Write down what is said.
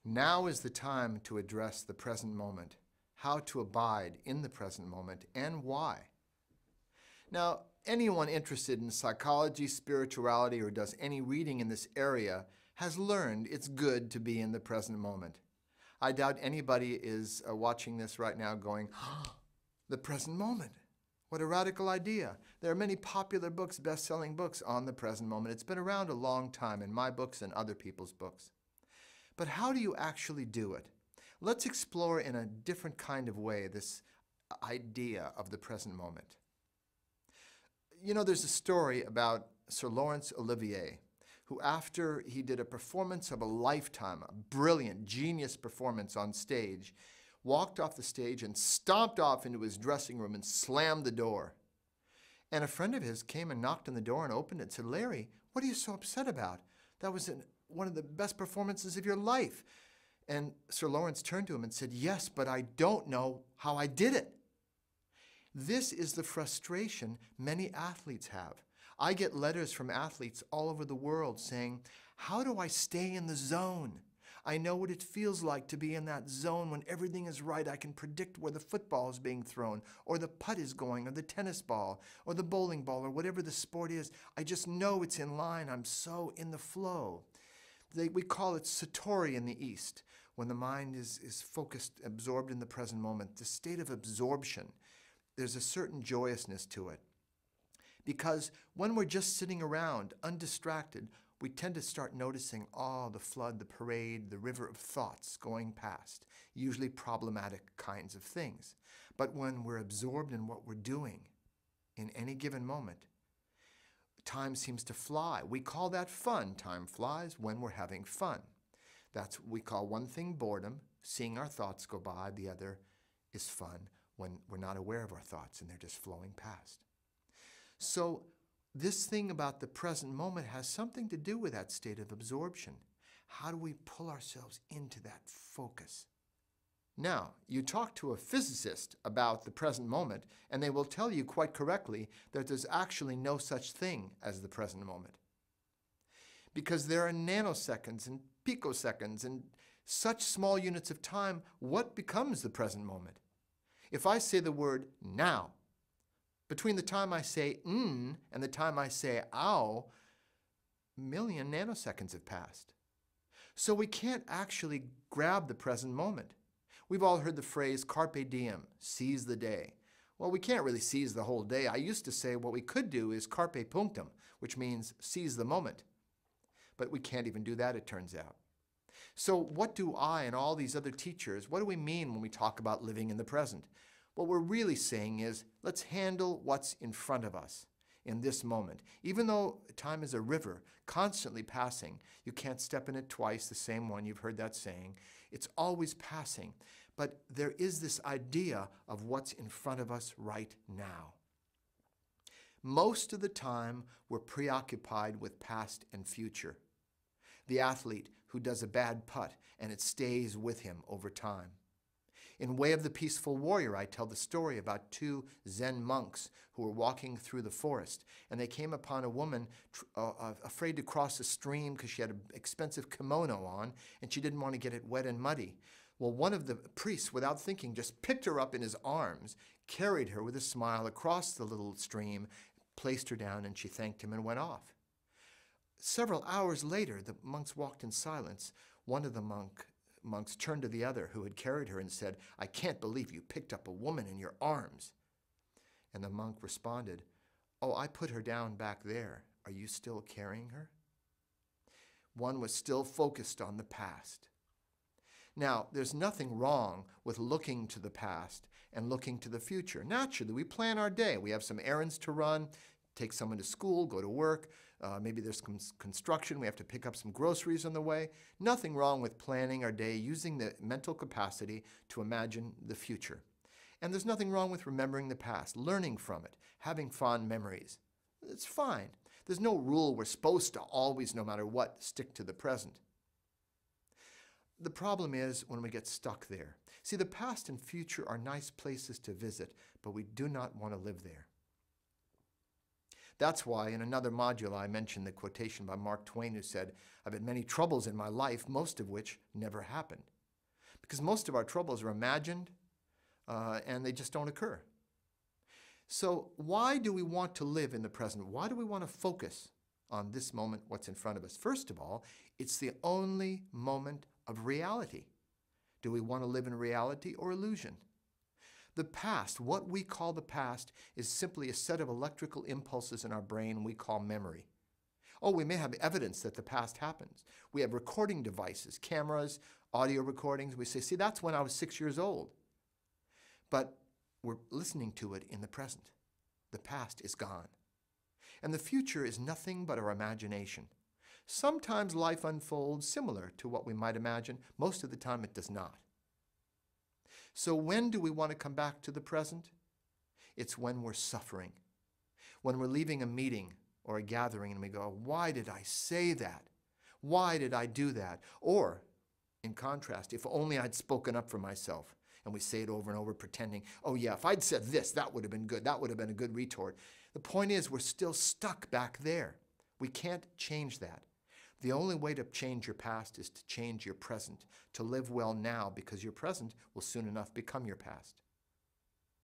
Now is the time to address the present moment, how to abide in the present moment, and why. Now, anyone interested in psychology, spirituality, or does any reading in this area has learned it's good to be in the present moment. I doubt anybody is watching this right now going, the present moment. What a radical idea. There are many popular books, best-selling books on the present moment. It's been around a long time in my books and other people's books. But how do you actually do it? Let's explore in a different kind of way this idea of the present moment. You know, there's a story about Sir Laurence Olivier, who after he did a performance of a lifetime, a brilliant, genius performance on stage, walked off the stage and stomped off into his dressing room and slammed the door. And a friend of his came and knocked on the door and opened it and said, "Larry, what are you so upset about? That was one of the best performances of your life." And Sir Laurence turned to him and said, "Yes, but I don't know how I did it." This is the frustration many athletes have. I get letters from athletes all over the world saying, "How do I stay in the zone? I know what it feels like to be in that zone when everything is right. I can predict where the football is being thrown, or the putt is going, or the tennis ball, or the bowling ball, or whatever the sport is. I just know it's in line. I'm so in the flow." We call it satori in the East, when the mind is focused, absorbed in the present moment. The state of absorption, there's a certain joyousness to it. Because when we're just sitting around, undistracted, we tend to start noticing, the flood, the parade, the river of thoughts going past, usually problematic kinds of things. But when we're absorbed in what we're doing in any given moment, time seems to fly. We call that fun. Time flies when we're having fun. We call one thing boredom, seeing our thoughts go by. The other is fun when we're not aware of our thoughts and they're just flowing past. So this thing about the present moment has something to do with that state of absorption. How do we pull ourselves into that focus? Now, you talk to a physicist about the present moment, and they will tell you quite correctly that there's actually no such thing as the present moment. Because there are nanoseconds and picoseconds and such small units of time, what becomes the present moment? If I say the word now, between the time I say and the time I say ow, a million nanoseconds have passed. So we can't actually grab the present moment. We've all heard the phrase carpe diem, seize the day. Well, we can't really seize the whole day. I used to say what we could do is carpe punctum, which means seize the moment. But we can't even do that, it turns out. So what do I and all these other teachers, what do we mean when we talk about living in the present? What we're really saying is, let's handle what's in front of us in this moment. Even though time is a river, constantly passing, you can't step in it twice, the same one, you've heard that saying. It's always passing. But there is this idea of what's in front of us right now. Most of the time, we're preoccupied with past and future. The athlete who does a bad putt and it stays with him over time. In Way of the Peaceful Warrior, I tell the story about two Zen monks who were walking through the forest, and they came upon a woman afraid to cross a stream because she had an expensive kimono on, and she didn't want to get it wet and muddy. Well, one of the priests, without thinking, just picked her up in his arms, carried her with a smile across the little stream, placed her down, and she thanked him and went off. Several hours later, the monks walked in silence. One of the monks turned to the other who had carried her and said, "I can't believe you picked up a woman in your arms." And the monk responded, "Oh, I put her down back there. Are you still carrying her?" One was still focused on the past. Now, there's nothing wrong with looking to the past and looking to the future. Naturally, we plan our day. We have some errands to run, take someone to school, go to work. Maybe there's some construction. We have to pick up some groceries on the way. Nothing wrong with planning our day, using the mental capacity to imagine the future. And there's nothing wrong with remembering the past, learning from it, having fond memories. It's fine. There's no rule we're supposed to always, no matter what, stick to the present. The problem is when we get stuck there. See, the past and future are nice places to visit, but we do not want to live there. That's why in another module I mentioned the quotation by Mark Twain, who said, "I've had many troubles in my life, most of which never happened." Because most of our troubles are imagined and they just don't occur. So why do we want to live in the present? Why do we want to focus on this moment, what's in front of us? First of all, it's the only moment of reality. Do we want to live in reality or illusion? The past, what we call the past, is simply a set of electrical impulses in our brain we call memory. Oh, we may have evidence that the past happens. We have recording devices, cameras, audio recordings. We say, see, that's when I was 6 years old. But we're listening to it in the present. The past is gone. And the future is nothing but our imagination. Sometimes life unfolds similar to what we might imagine. Most of the time it does not. So when do we want to come back to the present? It's when we're suffering. When we're leaving a meeting or a gathering and we go, why did I say that? Why did I do that? Or, in contrast, if only I'd spoken up for myself. And we say it over and over pretending, oh yeah, if I'd said this, that would have been good. That would have been a good retort. The point is, we're still stuck back there. We can't change that. The only way to change your past is to change your present, to live well now, because your present will soon enough become your past.